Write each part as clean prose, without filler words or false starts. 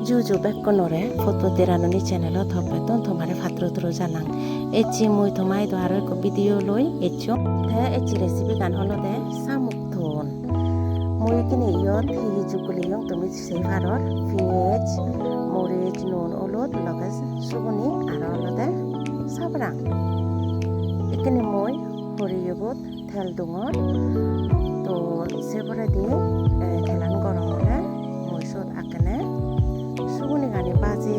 Juju bekkonore foto teranoni channel thopbeton thomare fatro tro janang echi mui thomai do aro ko video loi echo the echi recipe gan holode samuk thon mui kini yot hi jukuli yong tumi sei faror piej morich nun olot loges suguni aro holode sabrang ekini mui horiyobot thel dungor to sebore di thelan gorong hole mui sot akane সুগুনি Ghani বাজে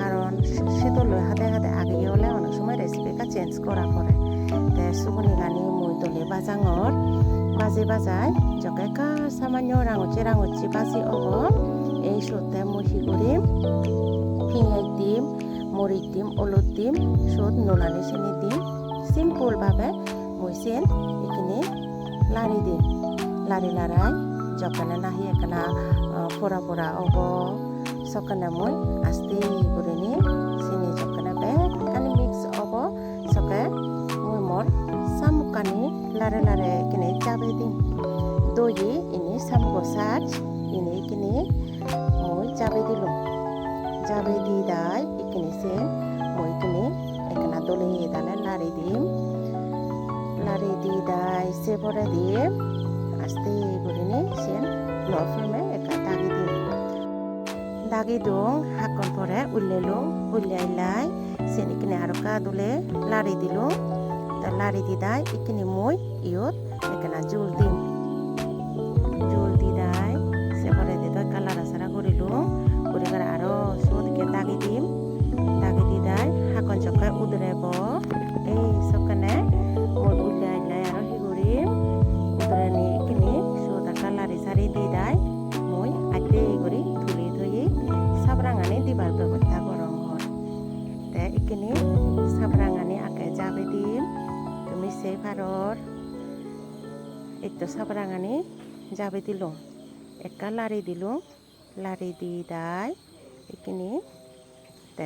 কারণ শীতল হাতে হাতে আগে হলে অনেক সময় রেসিপিটা চেঞ্জ করা পড়ে তাই সুগুনি গানি মই দলে বাজাঙর বাজে বাজায় জকে কা সামান্য রাঙুচি বাজি অব এই সতে মই হিগুরি পিঁয়াজ দিম মরিচ দিম অলুদ দিম সত নোনানি চেনি দিম সিম্পল ভাবে মই চেন এইখিনি লাৰি দিম লাৰি লাৰাই জকানে নাহি একনা ফোরা ফোরা of sokana moi asti gurini sini sokana be kani mix obo soke moi mor samukani lare lare kini jabe dim doi ini samuko sach ini kini moi jabe dilum jabe di dai ikini se moi kini ekana dole dale lare dim lare di dai se pore die asti gurini sen low flame eka tagi dim dagi dong hakon pore ullelung ullailai sen ikini aroka dule lari dilung ta lari didai ikini moi iot ekana jul dim jul didai se pore dido kalara sara gorilung gorigara aro sodike dagi dim dagi didai hakon jokai udrebo ei sokane moi ullailai aro higurim udreni ikini soda kalari sari didai moi ate gori sabrangani dibar ব্যবস্থা করং হর তে ইকিনি sabrangani ake jabe dim tumi sei faror ekto sabrangani jabe dilung ekka lari dilung lari di dai ikini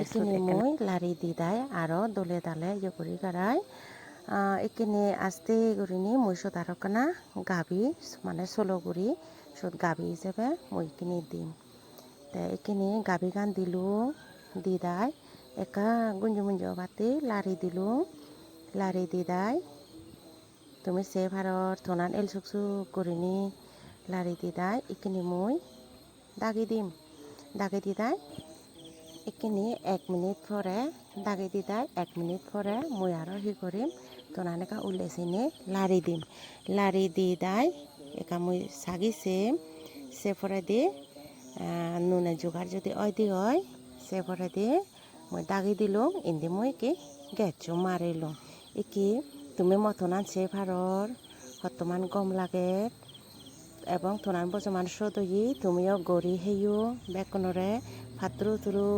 ikini moi lari di dai aro dole dale yoguri garai ikini aste gurini moi sot aro kana gabi mane solo guri sot gabi hisebe moi ikini dim ikini gabi gan dilung didai eka gunjo munjo bati lari dilung lari didai tumi sei faror tonan el suksu gurini lari didai ikini moi dagi dim dagi didai ikini 1 minute pore dagi didai 1 minute pore moi aro hi korim tonan eka ulesine lari dim lari didai eka moi sagi sem se pore di nune jogar যদি oidi hoy se pore di moi dagi dilung indi moi ki getcho marilung iki তুমি মতনান se faror হতমান গম লাগে এবং তোনান বজমান সদyi তুমিও গরি হেয়ু বেকনরে ফাত্রু তুরু